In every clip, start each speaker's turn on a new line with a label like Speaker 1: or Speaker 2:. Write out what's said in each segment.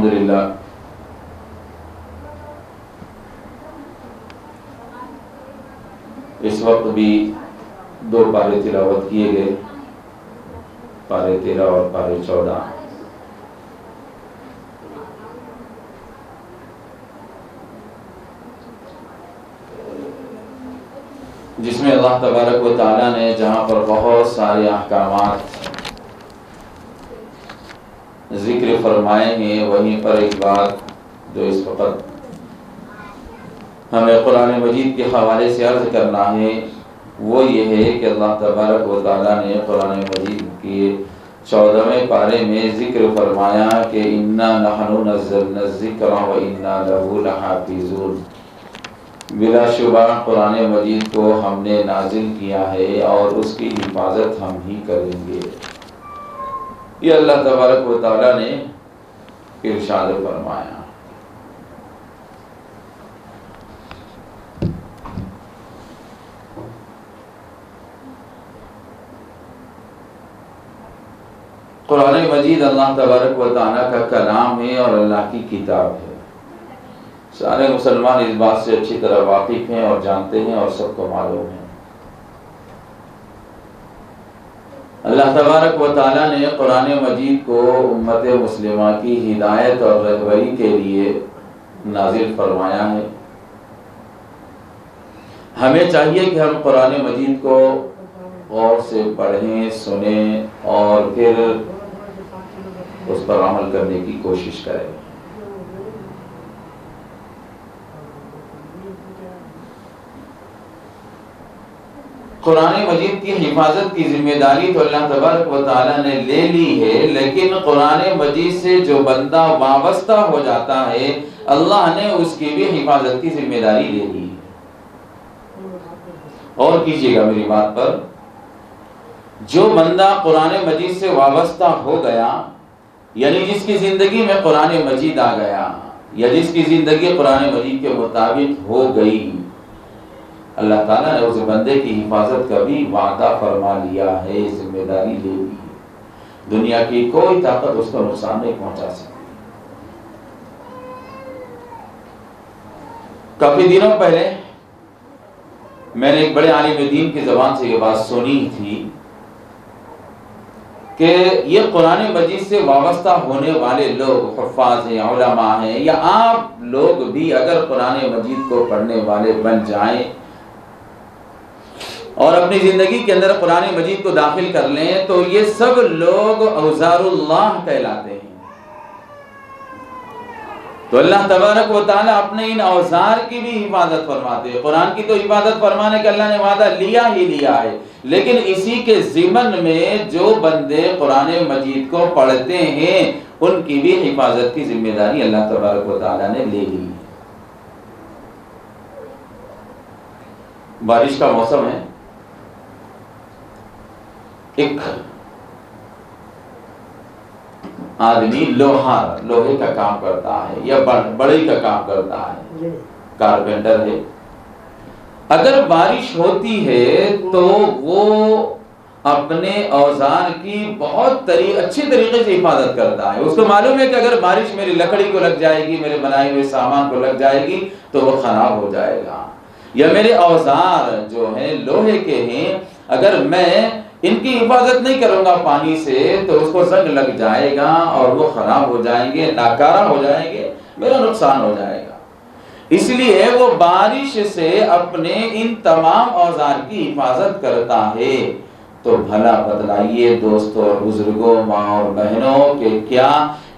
Speaker 1: الحمدللہ اس وقت بھی 2 پارے تلاوت کیے گئے، پارے 13 اور پارے 14۔ جس میں اللہ تبارک و تعالیٰ نے جہاں پر بہت سارے احکامات ذکر فرمائے ہیں، وہیں پر ایک بات جو اس وقت ہمیں قرآن مجید کے حوالے سے عرض کرنا ہے وہ یہ ہے کہ اللہ تبارک و تعالیٰ نے قرآن مجید کے 14ویں پارے میں ذکر فرمایا کہ اِنَّا نَحْنُ نَزَّلْنَا الذِّكْرَ وَإِنَّا لَهُ لَحَافِظُونَ، بلا شبہ قرآن مجید کو ہم نے نازل کیا ہے اور اس کی حفاظت ہم ہی کریں گے۔ یہ اللہ تبارک و تعالیٰ نے ارشاد فرمایا۔ قرآن مجید اللہ تبارک و تعالیٰ کا کلام ہے اور اللہ کی کتاب ہے۔ سارے مسلمان اس بات سے اچھی طرح واقف ہیں اور جانتے ہیں اور سب کو معلوم ہے۔ اللہ تبارک و تعالیٰ نے قرآن مجید کو امت مسلمہ کی ہدایت اور رہبری کے لیے نازل فرمایا ہے۔ ہمیں چاہیے کہ ہم قرآن مجید کو غور سے پڑھیں، سنیں اور پھر اس پر عمل کرنے کی کوشش کریں۔ قرآن مجید کی حفاظت کی ذمہ داری تو اللہ تبارک و تعالیٰ نے لے لی ہے، لیکن قرآن مجید سے جو بندہ وابستہ ہو جاتا ہے اللہ نے اس کی بھی حفاظت کی ذمہ داری لے لی ہے۔ اور کیجئے گا میری بات پر، جو بندہ قرآن مجید سے وابستہ ہو گیا، یعنی جس کی زندگی میں قرآن مجید آ گیا یا جس کی زندگی قرآن مجید کے مطابق ہو گئی، اللہ تعالیٰ نے اس بندے کی حفاظت کا بھی وعدہ فرما لیا ہے، ذمہ داری لے لی ہے۔ دنیا کی کوئی طاقت اس کو نقصان نہیں پہنچا سکتی۔ کافی دنوں پہلے میں نے ایک بڑے عالم دین کی زبان سے یہ بات سنی تھی کہ یہ قرآن مجید سے وابستہ ہونے والے لوگ، حفاظ ہیں، علماء ہیں یا آپ لوگ بھی اگر قرآن مجید کو پڑھنے والے بن جائیں اور اپنی زندگی کے اندر قرآن مجید کو داخل کر لیں تو یہ سب لوگ اوزار اللہ کہلاتے ہیں۔ تو اللہ تبارک و تعالیٰ اپنے ان اوزار کی بھی حفاظت فرماتے ہیں۔ قرآن کی تو حفاظت فرمانے کا اللہ نے وعدہ لیا ہی لیا ہے، لیکن اسی کے ضمن میں جو بندے قرآن مجید کو پڑھتے ہیں ان کی بھی حفاظت کی ذمہ داری اللہ تبارک و تعالیٰ نے لے لی ہے۔ بارش کا موسم ہے، ایک آدمی لوہے کا کام کرتا ہے یا بڑھئی کا کام کرتا ہے، کارپینٹر ہے۔ اگر بارش ہوتی ہے تو وہ اپنے اوزار کی بہت اچھی طریقے سے حفاظت کرتا ہے۔ اس کو معلوم ہے کہ اگر بارش میری لکڑی کو لگ جائے گی، میرے بنائے ہوئے سامان کو لگ جائے گی تو وہ خراب ہو جائے گا، یا میرے اوزار جو ہیں لوہے کے ہیں اگر میں ان کی حفاظت نہیں کروں گا پانی سے تو اس کو زنگ لگ جائے گا اور وہ خراب ہو جائیں گے، ناکارہ ہو جائیں گے، میرا نقصان ہو جائے گا۔ اس لیے وہ بارش سے اپنے ان تمام اوزار کی حفاظت کرتا ہے۔ تو بھلا بتلائیے دوستوں اور بزرگوں، ماں اور بہنوں، کہ کیا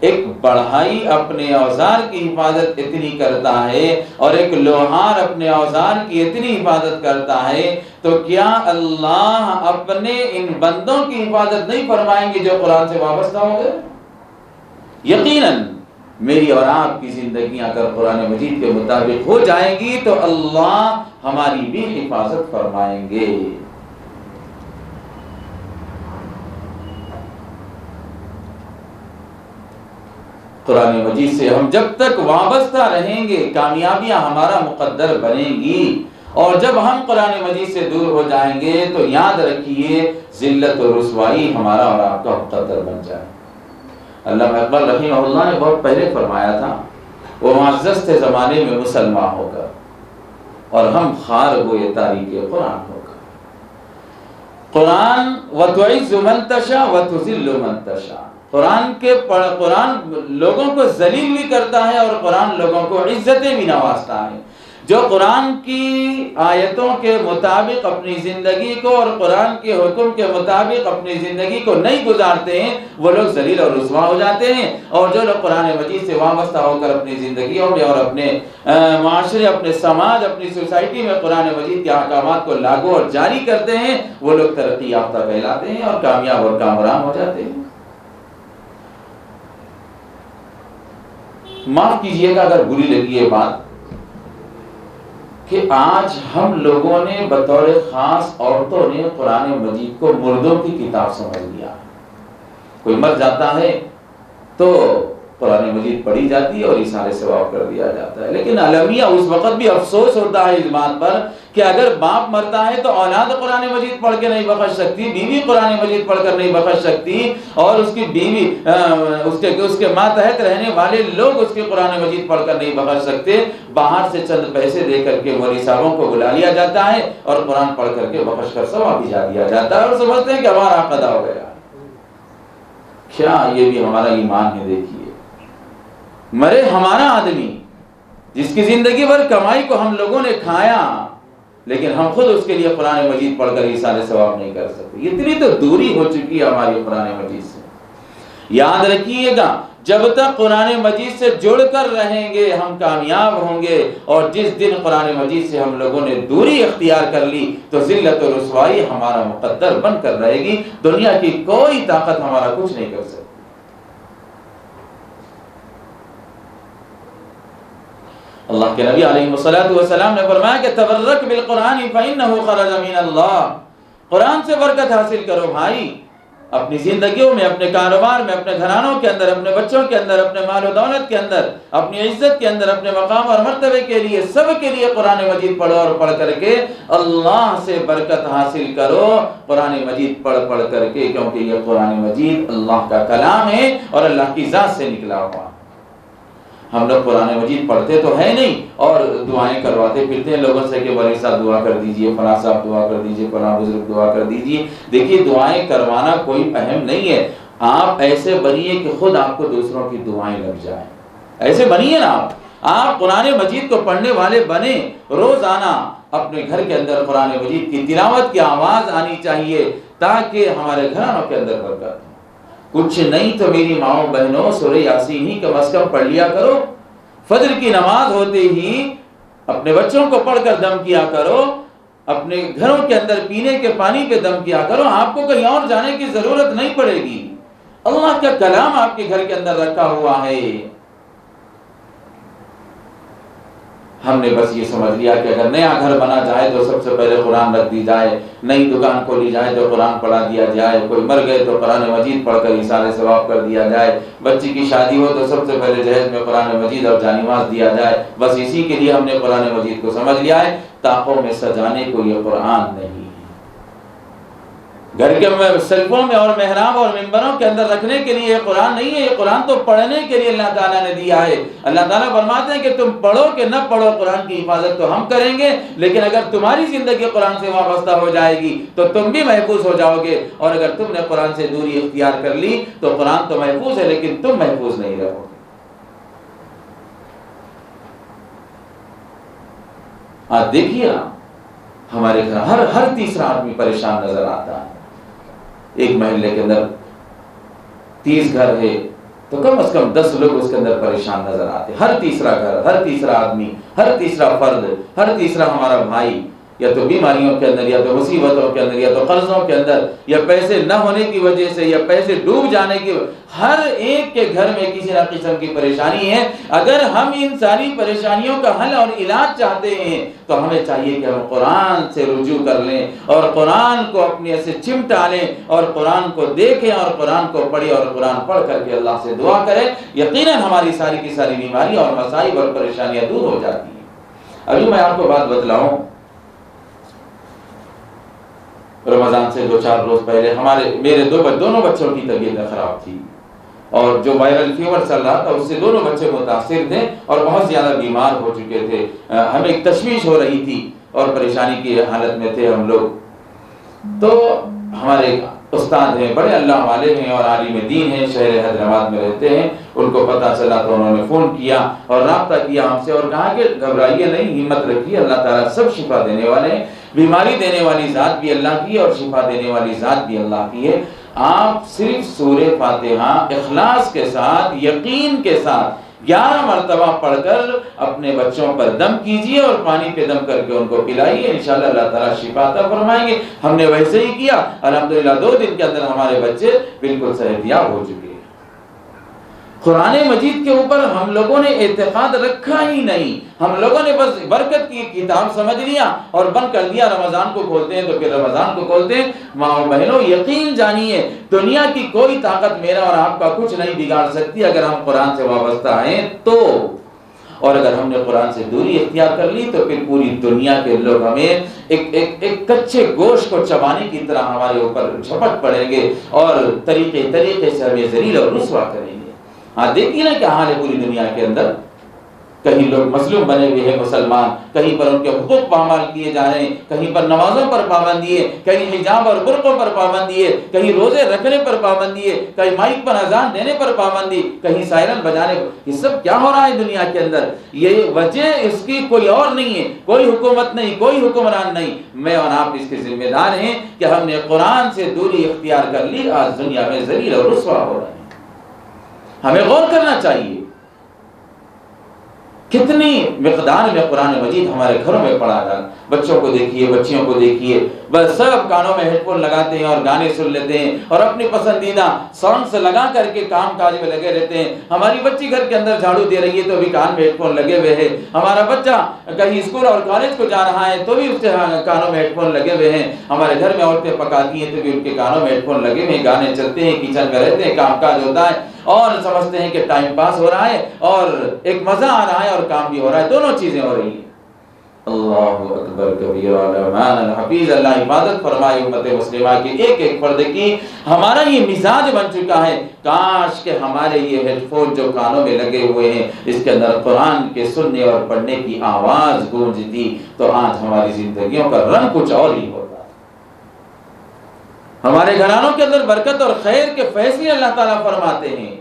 Speaker 1: ایک بڑھائی اپنے اوزار کی حفاظت اتنی کرتا ہے اور ایک لوہار اپنے اوزار کی اتنی حفاظت کرتا ہے تو کیا اللہ اپنے ان بندوں کی حفاظت نہیں فرمائیں گے جو قرآن سے وابستہ ہو گئے؟ یقیناً میری اور آپ کی زندگیاں اگر قرآن مجید کے مطابق ہو جائیں گی تو اللہ ہماری بھی حفاظت فرمائیں گے۔ قرآن مجید سے ہم جب تک وابستہ رہیں گے کامیابیاں ہمارا مقدر بنیں گی، اور جب ہم قرآن مجید سے دور ہو جائیں گے تو یاد رکھیے ذلت و رسوائی ہمارا اور آپ کا مقدر بن جائے۔ علامہ اقبال رحمہ اللہ نے بہت پہلے فرمایا تھا، وہ معزز تھے زمانے میں مسلمان ہو کر، اور ہم خار ہوئے تاریخ قرآن ہو کر۔ قرآن وَتُعِزُّ مَن تَشَاءُ وَتُذِلُّ مَن تَشَاءُ، قرآن لوگوں کو ذلیل بھی کرتا ہے اور قرآن لوگوں کو عزتیں بھی نوازتا ہے۔ جو قرآن کی آیتوں کے مطابق اپنی زندگی کو اور قرآن کے حکم کے مطابق اپنی زندگی کو نہیں گزارتے ہیں، وہ لوگ ذلیل اور رسوا ہو جاتے ہیں، اور جو لوگ قرآن مجید سے وابستہ ہو کر اپنی زندگیوں میں اور اپنے معاشرے، اپنے سماج، اپنی سوسائٹی میں قرآن مجید کے احکامات کو لاگو اور جاری کرتے ہیں، وہ لوگ ترقی یافتہ کہلاتے ہیں اور کامیاب اور کامران ہو جاتے ہیں۔ معاف کیجئے گا اگر بری لگی یہ بات کہ آج ہم لوگوں نے بطور خاص عورتوں نے قرآن مجید کو مردوں کی کتاب سمجھ لیا۔ کوئی مر جاتا ہے تو قرآن مجید پڑھی جاتی ہے اور اِشارے ثواب کر دیا جاتا ہے، لیکن المیہ اس وقت بھی افسوس ہوتا ہے اس بات پر کہ اگر باپ مرتا ہے تو اولاد قرآن مجید پڑھ کے نہیں بخش سکتی، بیوی قرآن مجید پڑھ کر نہیں بخش سکتی، اور اس کی بیوی اس کے ماتحت رہنے والے لوگ اس کے قرآن مجید پڑھ کر نہیں بخش سکتے۔ باہر سے چند پیسے دے کر کے ولی صاحبوں کو بلا لیا جاتا ہے اور قرآن پڑھ کر کے بخش کر ثواب بھیجا دیا جاتا ہے، اور سمجھتے ہیں کہ ہمارا حق ادا ہو گیا۔ کیا یہ بھی ہمارا ایمان ہے؟ دیکھیے، مرے ہمارا آدمی جس کی زندگی بھر کمائی کو ہم لوگوں نے کھایا، لیکن ہم خود اس کے لیے قرآن مجید پڑھ کر ایصال ثواب نہیں کر سکتے۔ اتنی تو دوری ہو چکی ہے ہماری قرآن مجید سے۔ یاد رکھیے گا، جب تک قرآن مجید سے جڑ کر رہیں گے ہم کامیاب ہوں گے، اور جس دن قرآن مجید سے ہم لوگوں نے دوری اختیار کر لی تو ذلت و رسوائی ہمارا مقدر بن کر رہے گی۔ دنیا کی کوئی طاقت ہمارا کچھ نہیں کر سکتی۔ اللہ کے نبی علیہ السلام نے فرمایا کہ تبرک بالقرآن فإنه خرج من اللہ، قرآن سے برکت حاصل کرو بھائی، اپنی زندگیوں میں، اپنے کاروبار میں، اپنے گھرانوں کے اندر، اپنے بچوں کے اندر، اپنے مال و دولت کے اندر، اپنی عزت کے اندر، اپنے مقام اور مرتبے کے لیے، سب کے لیے قرآن مجید پڑھو، اور پڑھ کر کے اللہ سے برکت حاصل کرو قرآن مجید پڑھ کر کے، کیونکہ یہ قرآن مجید اللہ کا کلام ہے اور اللہ کی ذات سے نکلا ہوا۔ ہم لوگ قرآن مجید پڑھتے تو ہے نہیں اور دعائیں کرواتے پھرتے ہیں لوگوں سے کہ ولی صاحب دعا کر دیجئے، فلاں صاحب دعا کر دیجئے، فلاں بزرگ دعا کر دیجئے۔ دیکھیے، دعائیں کروانا کوئی اہم نہیں ہے، آپ ایسے بنیے کہ خود آپ کو دوسروں کی دعائیں لگ جائیں، ایسے بنیے نا آپ قرآن مجید کو پڑھنے والے بنیں۔ روزانہ اپنے گھر کے اندر قرآن مجید کی تلاوت کی آواز آنی چاہیے تاکہ ہمارے گھرانوں کے اندر برکت ہو۔ کچھ نہیں تو میری ماؤں بہنوں سورہ یاسین ہی کم از کم پڑھ لیا کرو، فجر کی نماز ہوتے ہی اپنے بچوں کو پڑھ کر دم کیا کرو، اپنے گھروں کے اندر پینے کے پانی پہ دم کیا کرو، آپ کو کہیں اور جانے کی ضرورت نہیں پڑے گی، اللہ کا کلام آپ کے گھر کے اندر رکھا ہوا ہے۔ ہم نے بس یہ سمجھ لیا کہ اگر نیا گھر بنا جائے تو سب سے پہلے قرآن رکھ دی جائے، نئی دکان کھولی جائے تو قرآن پڑھا دیا جائے، کوئی مر گئے تو قرآن مجید پڑھ کر ایصال ثواب کر دیا جائے، بچی کی شادی ہو تو سب سے پہلے جہیز میں قرآن مجید اور جانماز دیا جائے۔ بس اسی کے لیے ہم نے قرآن مجید کو سمجھ لیا ہے، طاقوں میں سجانے کو یہ قرآن نہیں ہے، گھر کے سلفوں میں اور محراب اور ممبروں کے اندر رکھنے کے لیے یہ قرآن نہیں ہے، یہ قرآن تو پڑھنے کے لیے اللہ تعالیٰ نے دیا ہے۔ اللہ تعالیٰ فرماتے ہیں کہ تم پڑھو کہ نہ پڑھو، قرآن کی حفاظت تو ہم کریں گے، لیکن اگر تمہاری زندگی قرآن سے وابستہ ہو جائے گی تو تم بھی محفوظ ہو جاؤ گے، اور اگر تم نے قرآن سے دوری اختیار کر لی تو قرآن تو محفوظ ہے لیکن تم محفوظ نہیں رہو گے۔ آج دیکھیے ہمارے گھر ہر تیسرا آدمی پریشان نظر آتا ہے۔ ایک محلے کے اندر 30 گھر ہے تو کم از کم 10 لوگ اس کے اندر پریشان نظر آتے، ہر تیسرا گھر، ہر تیسرا آدمی، ہر تیسرا فرد، ہر تیسرا ہمارا بھائی، یا تو بیماریوں کے اندر، یا تو مصیبتوں کے اندر، یا تو قرضوں کے اندر، یا پیسے نہ ہونے کی وجہ سے، یا پیسے ڈوب جانے کی، ہر ایک کے گھر میں کسی نہ قسم کی پریشانی ہے۔ اگر ہم ان ساری پریشانیوں کا حل اور علاج چاہتے ہیں تو ہمیں چاہیے کہ ہم قرآن سے رجوع کر لیں اور قرآن کو اپنے سے چمٹا لیں اور قرآن کو دیکھیں اور قرآن کو پڑھیں اور قرآن پڑھ کر کے اللہ سے دعا کریں۔ یقیناً ہماری ساری کی ساری بیماریاں اور مصائب اور پریشانیاں دور ہو جاتی ہیں۔ ابھی میں آپ کو بات بتلاؤں، رمضان سے 2-4 روز پہلے میرے دونوں بچوں کی طبیعت خراب تھی، اور جو وائرل فیور چل رہا تھا اس سے دونوں بچے متاثر تھے اور بہت زیادہ بیمار ہو چکے تھے. ہمیں ایک تشویش ہو رہی تھی اور پریشانی کی حالت میں تھے ہم لوگ. تو ہمارے استاد ہیں، بڑے اللہ والے ہیں اور عالم دین ہیں، شہر حیدرآباد میں رہتے ہیں. ان کو پتہ چلا تو انہوں نے فون کیا اور رابطہ کیا ہم سے اور کہا کہ گھبرائیے نہیں، ہمت رکھیے، اللہ تعالیٰ سب شفا دینے والے ہیں. بیماری دینے والی ذات بھی اللہ کی ہے اور شفا دینے والی ذات بھی اللہ کی ہے. آپ صرف سورہ فاتحہ اخلاص کے ساتھ، یقین کے ساتھ 11 مرتبہ پڑھ کر اپنے بچوں پر دم کیجئے اور پانی پہ دم کر کے ان کو پلائیے، انشاءاللہ اللہ تعالیٰ شفا عطا فرمائیں گے. ہم نے ویسے ہی کیا، الحمدللہ 2 دن کے اندر ہمارے بچے بالکل صحت یاب ہو چکے. قرآن مجید کے اوپر ہم لوگوں نے اعتقاد رکھا ہی نہیں. ہم لوگوں نے بس برکت کی کتاب سمجھ لیا اور بند کر دیا. رمضان کو کھولتے ہیں تو پھر رمضان کو کھولتے ہیں. ماں بہنوں یقین جانیے دنیا کی کوئی طاقت میرا اور آپ کا کچھ نہیں بگاڑ سکتی اگر ہم قرآن سے وابستہ ہیں تو. اور اگر ہم نے قرآن سے دوری اختیار کر لی تو پھر پوری دنیا کے لوگ ہمیں ایک کچے گوشت کو چبانے کی طرح ہمارے اوپر جھپٹ پڑیں گے اور طریقے سے ہمیں ذلیل اور رسوا کریں گے. ہاں دیکھیے نا کیا حال ہے پوری دنیا کے اندر. کہیں لوگ مظلوم بنے ہوئے ہیں مسلمان، کہیں پر ان کے حقوق پامال کیے جا رہے ہیں، کہیں پر نمازوں پر پابندی ہے، کہیں حجاب اور برقعوں پر پابندی ہے، کہیں روزے رکھنے پر پابندی ہے، کہیں مائک پر اذان دینے پر پابندی، کہیں سائرن بجانے پر. یہ سب کیا ہو رہا ہے دنیا کے اندر؟ یہ وجہ اس کی کوئی اور نہیں ہے، کوئی حکومت نہیں، کوئی حکمران نہیں. میں اور آپ اس کے ذمہ دار ہیں کہ ہم نے قرآن سے دوری اختیار کر لی، آج دنیا میں ذلیل اور رسوا ہو رہے ہیں. ہمیں غور کرنا چاہیے کتنی مقدار میں قرآن مجید ہمارے گھروں میں پڑھا جائے. بچوں کو دیکھیے، بچیوں کو دیکھیے، بس سب کانوں میں ہیڈ فون لگاتے ہیں اور گانے سن لیتے ہیں اور اپنی پسندیدہ سانگز لگا کر کے کام کاج میں لگے رہتے ہیں. ہماری بچی گھر کے اندر جھاڑو دے رہی ہے تو بھی کان میں ہیڈ فون لگے ہوئے ہیں. ہمارا بچہ کہیں اسکول اور کالج کو جا رہا ہے تو بھی اس کے کانوں میں ہیڈ فون لگے ہوئے ہیں. ہمارے گھر میں عورتیں پکاتی ہیں تو بھی ان کے کانوں میں ہیڈ فون لگے ہوئے ہیں، گانے چلتے ہیں، کچن میں رہتے ہیں، کام کاج ہوتا ہے اور سمجھتے ہیں کہ ٹائم پاس ہو رہا ہے اور ایک مزہ آ رہا ہے اور کام بھی ہو رہا ہے. دونوں چیزیں ہو رہی ہیں. اللہ اکبر کبیر الرحمن الحفیظ. اللہ حفاظت فرمائے امت مسلمہ کی ایک ایک فرد کی. ہمارا یہ مزاج بن چکا ہے. کاش کہ ہمارے یہ ہیڈ فون جو کانوں میں لگے ہوئے ہیں اس کے اندر قرآن کے سننے اور پڑھنے کی آواز گونجتی تو آج ہماری زندگیوں کا رنگ کچھ اور ہی ہوتا. ہمارے گھرانوں کے اندر برکت اور خیر کے فیصلے اللہ تعالیٰ فرماتے ہیں.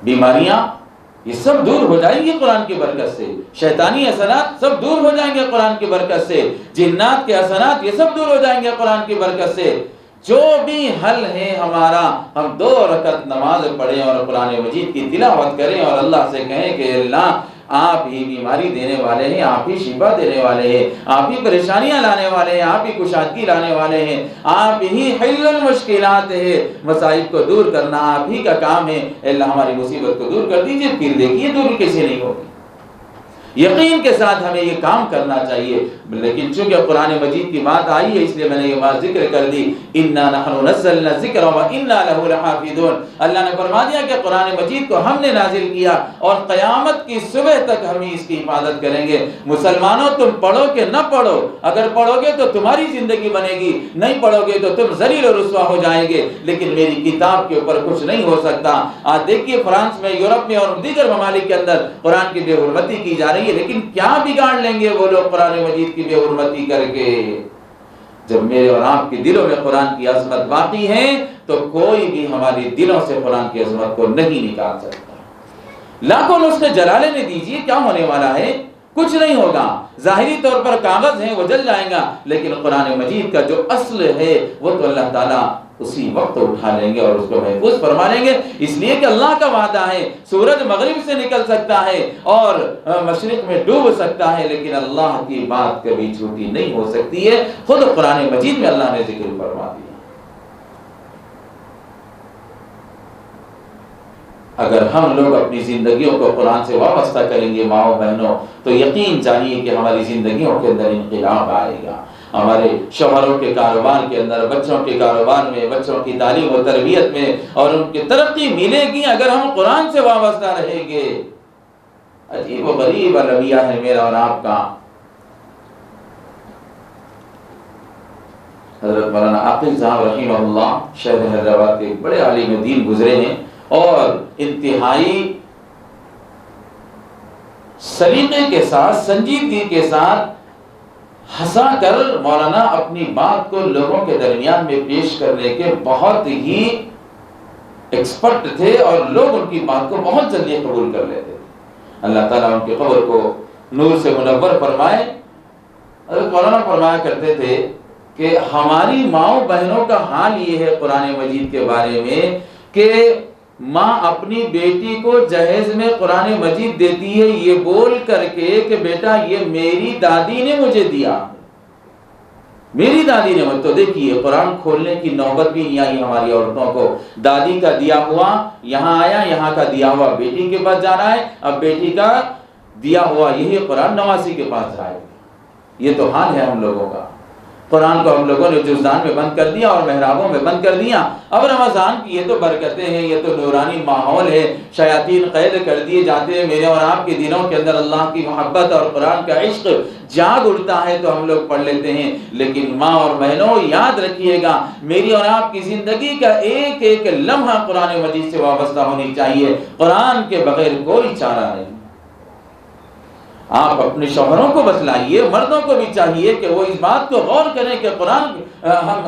Speaker 1: بیماریاں یہ سب دور ہو جائیں گی قرآن کی برکت سے. شیطانی اثرات سب دور ہو جائیں گے قرآن کی برکت سے. جنات کے اثرات یہ سب دور ہو جائیں گے قرآن کی برکت سے. جو بھی حل ہے ہمارا، ہم 2 رکعت نماز پڑھیں اور قرآن مجید کی تلاوت کریں اور اللہ سے کہیں کہ اللہ آپ ہی بیماری دینے والے ہیں، آپ ہی شفا دینے والے ہیں، آپ ہی پریشانیاں لانے والے ہیں، آپ ہی کشادگی لانے والے ہیں، آپ ہی حل المشکلات ہے. مسائل کو دور کرنا آپ ہی کا کام ہے. اللہ ہماری مصیبت کو دور کر دیجئے، پھر دیکھیے دور کیسے نہیں ہوگی. یقین کے ساتھ ہمیں یہ کام کرنا چاہیے. لیکن چونکہ قرآن مجید کی بات آئی ہے اس لیے میں نے یہ بات ذکر کر دی. اِنَّا نَحْنُ نَزَّلْنَا الذِّكْرَ وَإِنَّا لَهُ لَحَافِظُونَ. اللہ نے فرما دیا کہ قرآن مجید کو ہم نے نازل کیا اور قیامت کی صبح تک ہم اس کی حفاظت کریں گے. مسلمانوں تم پڑھو کہ نہ پڑھو، اگر پڑھو گے تو تمہاری زندگی بنے گی، نہیں پڑھو گے تو تم ذلیل و رسوا ہو جائیں گے. لیکن میری کتاب کے اوپر کچھ نہیں ہو سکتا. آج دیکھیے فرانس میں، یورپ میں اور دیگر ممالک کے اندر قرآن کی بے حرمتی کی جا رہی ہے. لیکن کیا بگاڑ لیں گے وہ لوگ قرآن مجید کی بے حرمتی کر کے؟ جب میرے اور آپ کے دلوں میں قرآن کی عظمت باقی ہے تو کوئی بھی ہمارے دلوں سے قرآن کی عظمت کو نہیں نکال سکتا. لاکھوں نسخے جلالے میں دیجیے، کیا ہونے والا ہے؟ کچھ نہیں ہوگا. ظاہری طور پر کاغذ ہیں وہ جل جائیں گا، لیکن قرآن مجید کا جو اصل ہے وہ تو اللہ تعالیٰ اسی وقت اٹھا لیں گے اور اس کو محفوظ فرما لیں گے. اس لیے کہ اللہ کا وعدہ ہے سورج مغرب سے نکل سکتا ہے اور مشرق میں ڈوب سکتا ہے، لیکن اللہ کی بات کبھی جھوٹی نہیں ہو سکتی ہے. خود قرآن مجید میں اللہ نے ذکر فرما دیا. اگر ہم لوگ اپنی زندگیوں کو قرآن سے وابستہ کریں گے ماؤں بہنوں تو یقین جانیے کہ ہماری زندگیوں کے اندر انقلاب آئے گا. ہمارے شوہروں کے کاروبار کے اندر، بچوں کے کاروبار میں، بچوں کی تعلیم و تربیت میں اور ان کی ترقی ملے گی اگر ہم قرآن سے وابستہ رہیں گے. عجیب و غریب المیہ ہے میرا اور آپ کا. حضرت مولانا عاقل صاحب رحمہ اللہ شہر حیدرآباد کے بڑے عالم دین گزرے ہیں اور انتہائی سلیقے کے ساتھ، سنجیدگی کے ساتھ ہنسا کر مولانا اپنی بات کو لوگوں کے درمیان میں پیش کرنے کے بہت ہی ایکسپرٹ تھے اور لوگ ان کی بات کو بہت جلدی قبول کر لیتے تھے۔ اللہ تعالیٰ ان کی قبر کو نور سے منور فرمائے۔ حضرت مولانا فرمایا کرتے تھے کہ ہماری ماؤں بہنوں کا حال یہ ہے قرآن مجید کے بارے میں کہ ماں اپنی بیٹی کو جہیز میں قرآن مجید دیتی ہے یہ بول کر کے کہ بیٹا یہ میری دادی نے مجھے دیا، میری دادی نے مجھے۔ تو دیکھیے قرآن کھولنے کی نوبت بھی نہیں آئی ہماری عورتوں کو، دادی کا دیا ہوا یہاں آیا، یہاں کا دیا ہوا بیٹی کے پاس جا رہا ہے، اب بیٹی کا دیا ہوا یہی قرآن نواسی کے پاس جائے گا۔ یہ تو حال ہے ہم لوگوں کا۔ قرآن کو ہم لوگوں نے جزدان میں بند کر دیا اور محرابوں میں بند کر دیا۔ اب رمضان کی یہ تو برکتیں ہیں، یہ تو نورانی ماحول ہے، شیاطین قید کر دیے جاتے ہیں۔ میرے اور آپ کے دلوں کے اندر اللہ کی محبت اور قرآن کا عشق جاگ اٹھتا ہے تو ہم لوگ پڑھ لیتے ہیں۔ لیکن ماں اور بہنوں یاد رکھیے گا، میری اور آپ کی زندگی کا ایک ایک لمحہ قرآن مجید سے وابستہ ہونی چاہیے۔ قرآن کے بغیر کوئی چارہ نہیں۔ آپ اپنے شوہروں کو بتلائیے، مردوں کو بھی چاہیے کہ وہ اس بات کو غور کریں کہ قرآن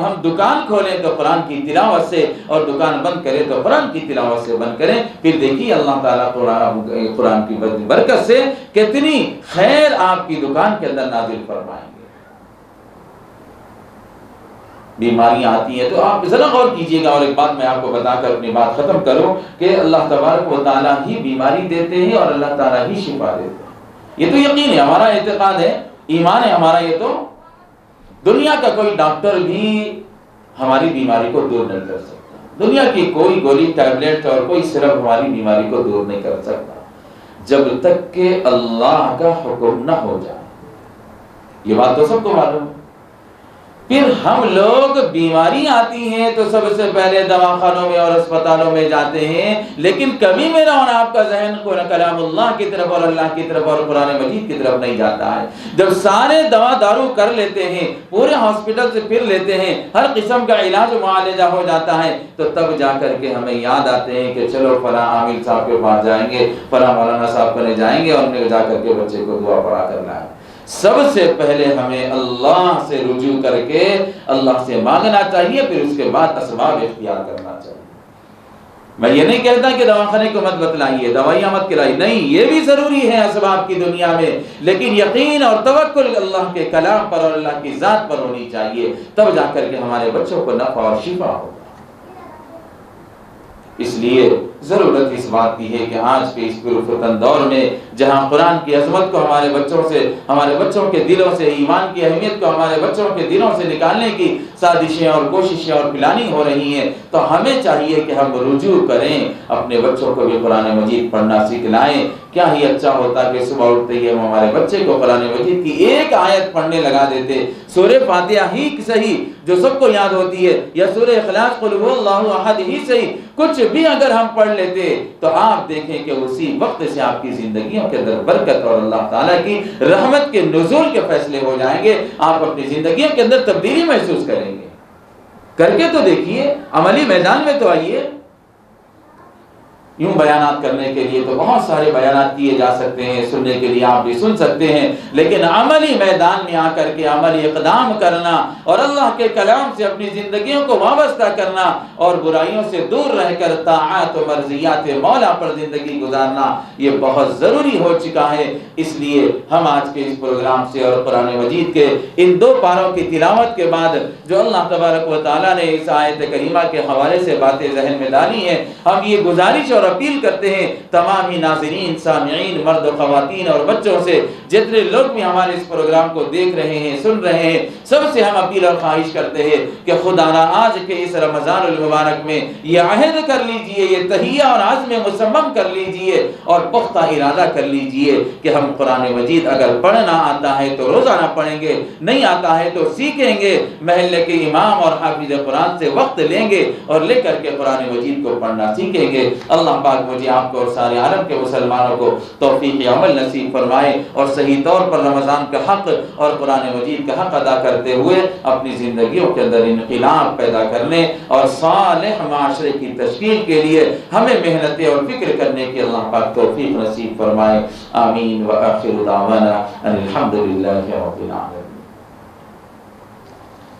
Speaker 1: ہم دکان کھولیں تو قرآن کی تلاوت سے اور دکان بند کریں تو قرآن کی تلاوت سے بند کریں۔ پھر دیکھیے اللہ تعالیٰ قرآن کی برکت سے کتنی خیر آپ کی دکان کے اندر نازل فرمائیں گے۔ بیماریاں آتی ہیں تو آپ ذرا غور کیجئے گا۔ اور ایک بات میں آپ کو بتا کر اپنی بات ختم کروں کہ اللہ تبارک و تعالیٰ ہی بیماری دیتے ہیں اور اللہ تعالیٰ ہی شفا دیتے ہیں۔ یہ تو یقین ہے، ہمارا اعتقاد ہے، ایمان ہے ہمارا۔ یہ تو دنیا کا کوئی ڈاکٹر بھی ہماری بیماری کو دور نہیں کر سکتا، دنیا کی کوئی گولی ٹیبلٹ اور کوئی سرپ ہماری بیماری کو دور نہیں کر سکتا جب تک کہ اللہ کا حکم نہ ہو جائے۔ یہ بات تو سب کو معلوم ہے۔ پھر ہم لوگ بیماری آتی ہیں تو سب سے پہلے دواخانوں میں اور اسپتالوں میں جاتے ہیں، لیکن کبھی میرا اور آپ کا ذہن کلام اللہ کی طرف اور اللہ کی طرف اور قرآن مجید کی طرف نہیں جاتا ہے۔ جب سارے دوا دارو کر لیتے ہیں، پورے ہاسپٹل سے پھر لیتے ہیں، ہر قسم کا علاج و معالجہ ہو جاتا ہے، تو تب جا کر کے ہمیں یاد آتے ہیں کہ چلو فلاں عامل صاحب کے پاس جائیں گے، فلاں مولانا صاحب کو جائیں گے اور انہیں جا کر کے بچے کو دعا پڑھا کرنا ہے۔ سب سے پہلے ہمیں اللہ سے رجوع کر کے اللہ سے مانگنا چاہیے، پھر اس کے بعد اسباب اختیار کرنا چاہیے۔ میں یہ نہیں کہتا کہ دواخانے کو مت بتلائیے، دوائیاں مت کھلائیے، نہیں، یہ بھی ضروری ہے اسباب کی دنیا میں، لیکن یقین اور توکل اللہ کے کلام پر اور اللہ کی ذات پر ہونی چاہیے، تب جا کر کے ہمارے بچوں کو نفع اور شفا ہوگا۔ اس لیے ضرورت اس بات کی ہے کہ آج کے اس پرفتن دور میں جہاں قرآن کی عظمت کو ہمارے بچوں کے دلوں سے، ایمان کی اہمیت کو ہمارے بچوں کے دلوں سے نکالنے کی سازشیں اور کوششیں اور پلاننگ ہو رہی ہیں، تو ہمیں چاہیے کہ ہم رجوع کریں، اپنے بچوں کو بھی قرآن مجید پڑھنا سکھلائیں۔ کیا ہی اچھا ہوتا کہ صبح اٹھتے ہی ہم ہمارے بچے کو قرآن مجید کی ایک آیت پڑھنے لگا دیتے، سورہ فاتحہ ہی صحیح جو سب کو یاد ہوتی ہے، یا سورہ اخلاص قل هو اللہ احد ہی صحیح، کچھ بھی اگر ہم پڑھ لیتے تو آپ دیکھیں کہ اسی وقت سے آپ کی زندگیوں کے اندر برکت اور اللہ تعالیٰ کی رحمت کے نزول کے فیصلے ہو جائیں گے۔ آپ اپنی زندگیوں کے اندر تبدیلی محسوس کریں گے۔ کر کے تو دیکھیے، عملی میدان میں تو آئیے۔ یوں بیانات کرنے کے لیے تو بہت سارے بیانات کیے جا سکتے ہیں، سننے کے لیے آپ بھی سن سکتے ہیں، لیکن عملی میدان میں آ کر کے عملی اقدام کرنا اور اللہ کے کلام سے اپنی زندگیوں کو وابستہ کرنا اور برائیوں سے دور رہ کر طاعات و مرضیات مولا پر زندگی گزارنا، یہ بہت ضروری ہو چکا ہے۔ اس لیے ہم آج کے اس پروگرام سے اور قرآن مجید کے ان 2 پاروں کی تلاوت کے بعد جو اللہ تبارک و تعالیٰ نے اس آیت کریمہ کے حوالے سے باتیں ذہن میں ڈالی ہیں، ہم یہ گزارش اور اپیل کرتے ہیں تمام ہی ناظرین، سامعین، مرد و خواتین اور بچوں سے، جتنے لوگ بھی ہمارے اس پروگرام کو دیکھ رہے ہیں، سن رہے ہیں، سب سے ہم اپیل اور خواہش کرتے ہیں کہ خدا را آج کے اس رمضان المبارک میں یہ عہد کر لیجئے، یہ تہیہ اور عزم مصمم کر لیجئے اور پختہ ارادہ کر لیجئے کہ ہم قرآن مجید اگر پڑھنا آتا ہے تو روزانہ پڑھیں گے، نہیں آتا ہے تو سیکھیں گے، محلے کے امام اور حافظ قرآن سے وقت لیں گے اور لے کر کے قرآن مجید کو پڑھنا سیکھیں گے۔ اللہ اللہ پاک مجھے آپ کو اور سارے عالم کے مسلمانوں کو توفیق عمل نصیب فرمائے اور صحیح طور پر رمضان کا حق اور قرآن مجید کا حق ادا کرتے ہوئے اپنی زندگیوں کے اندر انقلاب پیدا کرنے اور صالح معاشرے کی تشکیل کے لیے ہمیں محنتیں اور فکر کرنے کی اللہ پاک توفیق نصیب فرمائے. آمین. وآخر دعوانا ان الحمد للہ رب العالمین.